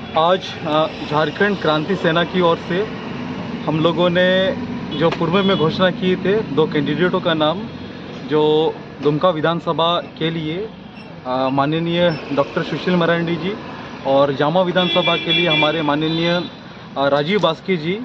आज झारखंड क्रांति सेना की ओर से हम लोगों ने जो पूर्व में घोषणा की थे 2 कैंडिडेटों का नाम, जो दुमका विधानसभा के लिए माननीय डॉक्टर सुशील मरांडी जी और जामा विधानसभा के लिए हमारे माननीय राजीव बास्के जी,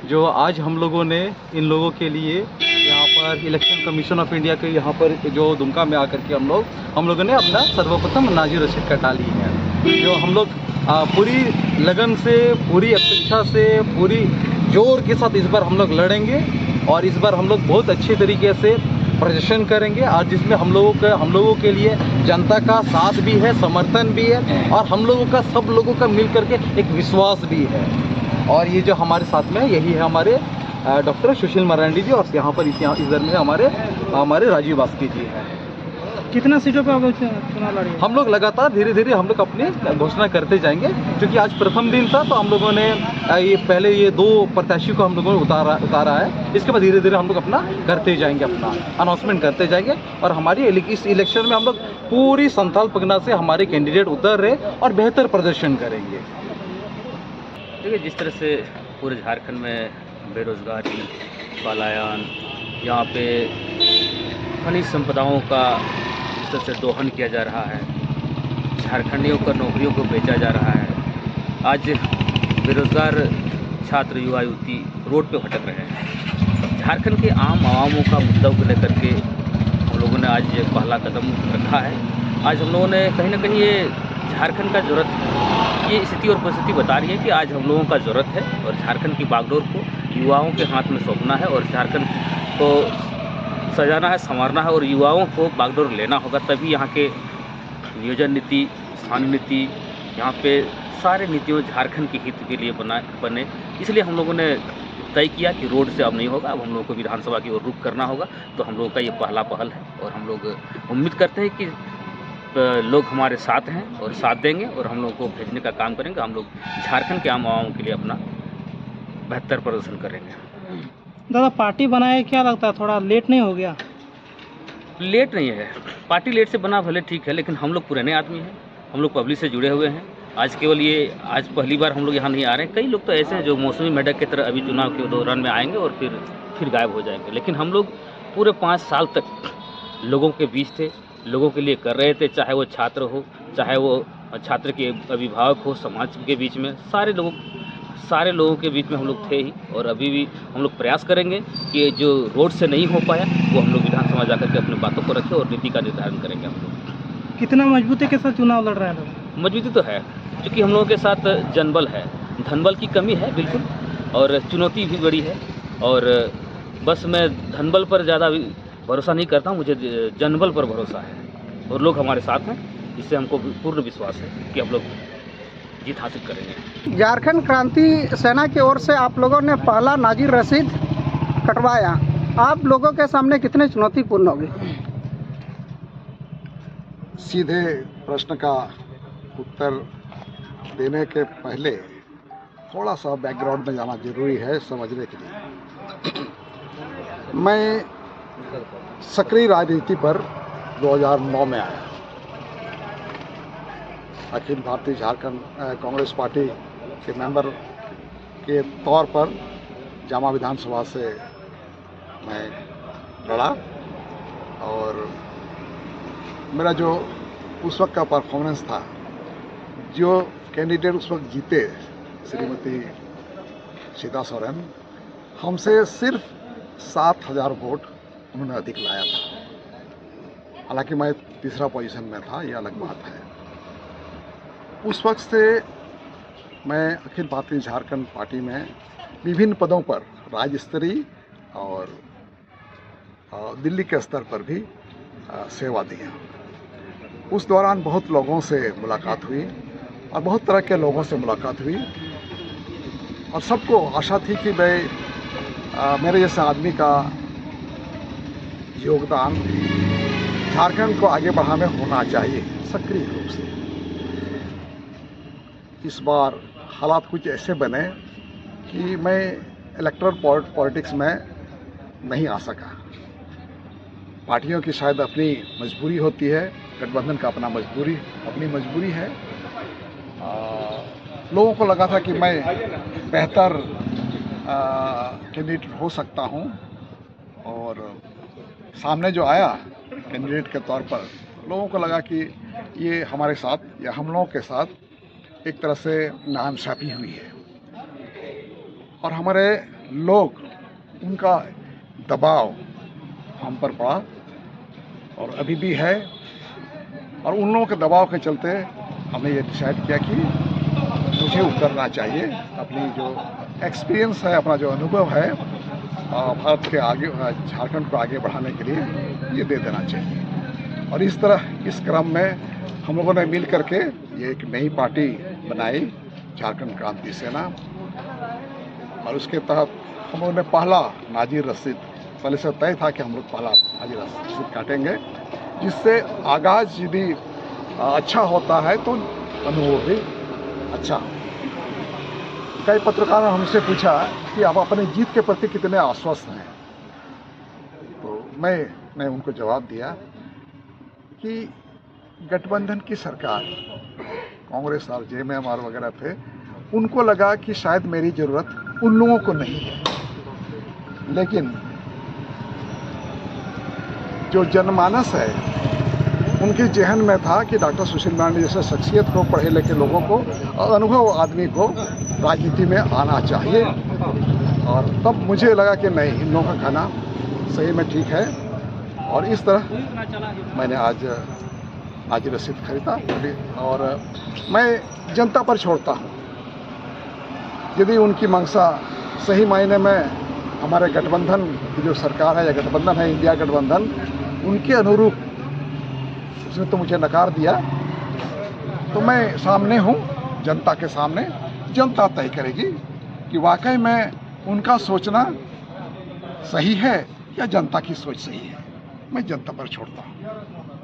जो आज हम लोगों ने इन लोगों के लिए यहाँ पर इलेक्शन कमीशन ऑफ इंडिया के यहाँ पर जो दुमका में आकर के हम लोगों ने अपना सर्वप्रथम नाज़िर रशीद कटा ली है। जो हम लोग पूरी लगन से, पूरी अपेक्षा से, पूरी जोर के साथ इस बार हम लोग लड़ेंगे और इस बार हम लोग बहुत अच्छे तरीके से प्रदर्शन करेंगे और जिसमें हम लोगों के लिए जनता का साथ भी है, समर्थन भी है और हम लोगों का, सब लोगों का मिल करके एक विश्वास भी है। और ये जो हमारे साथ में यही है हमारे डॉक्टर सुशील मरांडी जी और यहाँ पर इधर में हमारे राजीव बास्के जी हैं। कितना सीटों पे आप लोग चुनाव लड़ेंगे? हम लोग लगातार धीरे धीरे हम लोग अपनी घोषणा करते जाएंगे, क्योंकि आज प्रथम दिन था तो हम लोगों ने पहले ये 2 प्रत्याशी को हम लोगों ने उतारा है। इसके बाद धीरे धीरे हम लोग अपना करते जाएंगे, अपना अनाउंसमेंट करते जाएंगे और हमारी इस इलेक्शन में हम लोग पूरी संथाल पगना से हमारे कैंडिडेट उतर रहे और बेहतर प्रदर्शन करेंगे। देखिए, जिस तरह से पूरे झारखंड में बेरोजगारी, पलायन, यहाँ पे खनिज संपदाओं का इस तरह से दोहन किया जा रहा है, झारखंडियों का नौकरियों को बेचा जा रहा है, आज बेरोजगार छात्र, युवा युवती रोड पे भटक रहे हैं। झारखंड के आम आवामों का मुद्दा को लेकर के हम लोगों ने आज पहला कदम रखा है। आज हम लोगों ने कहीं ना कहीं ये झारखंड का ज़रूरत, ये स्थिति और परिस्थिति बता रही है कि आज हम लोगों का ज़रूरत है और झारखंड की बागडोर को युवाओं के हाथ में सौंपना है और झारखंड को सजाना है, संवारना है और युवाओं को बागडोर लेना होगा। तभी यहाँ के नियोजन नीति, स्थानीय नीति, यहाँ पे सारे नीतियों झारखंड के हित के लिए बने। इसलिए हम लोगों ने तय किया कि रोड से अब नहीं होगा, अब हम लोगों को विधानसभा की ओर रुख करना होगा। तो हम लोगों का ये पहला पहल है और हम लोग उम्मीद करते हैं कि लोग हमारे साथ हैं और साथ देंगे और हम लोगों को भेजने का काम करेंगे। हम लोग झारखंड के आम आवामों के लिए अपना बेहतर प्रदर्शन करेंगे। दादा, पार्टी बनाए, क्या लगता है थोड़ा लेट नहीं हो गया? लेट नहीं है, पार्टी लेट से बना भले ठीक है, लेकिन हम लोग पुराने आदमी हैं, हम लोग पब्लिक से जुड़े हुए हैं। आज पहली बार हम लोग यहाँ नहीं आ रहे हैं। कई लोग तो ऐसे हैं जो मौसमी मेढक की तरह अभी चुनाव के दौरान में आएंगे और फिर गायब हो जाएंगे। लेकिन हम लोग पूरे 5 साल तक लोगों के बीच थे, लोगों के लिए कर रहे थे, चाहे वो छात्र हो, चाहे वो छात्र के अभिभावक हो, समाज के बीच में सारे लोगों के बीच में हम लोग थे ही। और अभी भी हम लोग प्रयास करेंगे कि जो रोड से नहीं हो पाया वो हम लोग विधानसभा जाकर के अपनी बातों को रखें और नीति का निर्धारण करेंगे। हम लोग कितना मजबूती के साथ चुनाव लड़ रहे हैं लोग? मजबूती तो है, क्योंकि हम लोगों के साथ जनबल है, धनबल की कमी है बिल्कुल, और चुनौती भी बड़ी है। और बस मैं धनबल पर ज़्यादा भरोसा नहीं करता हूँ, मुझे जनबल पर भरोसा है और लोग हमारे साथ हैं। इससे हमको पूर्ण विश्वास है कि हम लोग जीत हासिल करेंगे। झारखंड क्रांति सेना की ओर से आप लोगों ने पहला नाज़िर रशीद कटवाया, आप लोगों के सामने कितने चुनौतीपूर्ण होगी? सीधे प्रश्न का उत्तर देने के पहले थोड़ा सा बैकग्राउंड में जाना जरूरी है समझने के लिए। मैं सक्रिय राजनीति पर 2009 में आया। अखिल भारतीय झारखंड कांग्रेस पार्टी के मेंबर के तौर पर जामा विधानसभा से मैं लड़ा और मेरा जो उस वक्त का परफॉर्मेंस था, जो कैंडिडेट उस वक्त जीते, श्रीमती सीता सोरेन, हमसे सिर्फ 7,000 वोट उन्होंने अधिक लाया था। हालांकि मैं तीसरा पोजीशन में था, ये अलग बात है। उस वक्त से मैं अखिल भारतीय झारखंड पार्टी में विभिन्न पदों पर राज्य स्तरीय और दिल्ली के स्तर पर भी सेवा दी है। उस दौरान बहुत लोगों से मुलाकात हुई और बहुत तरह के लोगों से मुलाकात हुई और सबको आशा थी कि मेरे जैसे आदमी का योगदान झारखंड को आगे बढ़ाने में होना चाहिए सक्रिय रूप से। इस बार हालात कुछ ऐसे बने कि मैं इलेक्टोरल पॉलिटिक्स में नहीं आ सका। पार्टियों की शायद अपनी मजबूरी होती है, गठबंधन का अपनी मजबूरी है। लोगों को लगा था कि मैं बेहतर कैंडिडेट हो सकता हूं, और सामने जो आया कैंडिडेट के तौर पर, लोगों को लगा कि ये हमारे साथ या हम लोगों के साथ एक तरह से नाइंसाफ़ी हुई है, और हमारे लोग, उनका दबाव हम पर पड़ा और अभी भी है, और उन लोगों के दबाव के चलते हमने ये डिसाइड किया कि मुझे उतरना चाहिए। अपनी जो एक्सपीरियंस है, अपना जो अनुभव है भारत के आगे, झारखंड को आगे बढ़ाने के लिए, ये दे देना चाहिए। और इस तरह इस क्रम में हम लोगों ने मिल करके ये एक नई पार्टी बनाई, झारखंड क्रांति सेना, और उसके तहत हम लोगों ने पहला नाजिर रसीद, पहले से तय था कि हम लोग पहला नाजिर रसीद काटेंगे, जिससे आगाज यदि अच्छा होता है तो अनुभव भी अच्छा हो। कई पत्रकारों ने हमसे पूछा कि आप अपनी जीत के प्रति कितने आश्वस्त हैं, तो मैंने उनको जवाब दिया कि गठबंधन की सरकार, कांग्रेस और जेएमएम वगैरह थे, उनको लगा कि शायद मेरी ज़रूरत उन लोगों को नहीं है, लेकिन जो जनमानस है उनके जहन में था कि डॉक्टर सुशील मांडे जैसे शख्सियत को, पढ़े लिखे लोगों को, अनुभव आदमी को राजनीति में आना चाहिए। और तब मुझे लगा कि नहीं, इन लोगों का कहना सही में ठीक है, और इस तरह मैंने आज रसीद खरीदा, और मैं जनता पर छोड़ता हूँ। यदि उनकी मंशा सही मायने में हमारे गठबंधन की जो सरकार है, या गठबंधन है इंडिया गठबंधन, उनके अनुरूप उसने तो मुझे नकार दिया, तो मैं सामने हूँ, जनता के सामने। जनता तय करेगी कि वाकई में उनका सोचना सही है या जनता की सोच सही है। मैं जनता पर छोड़ता हूँ।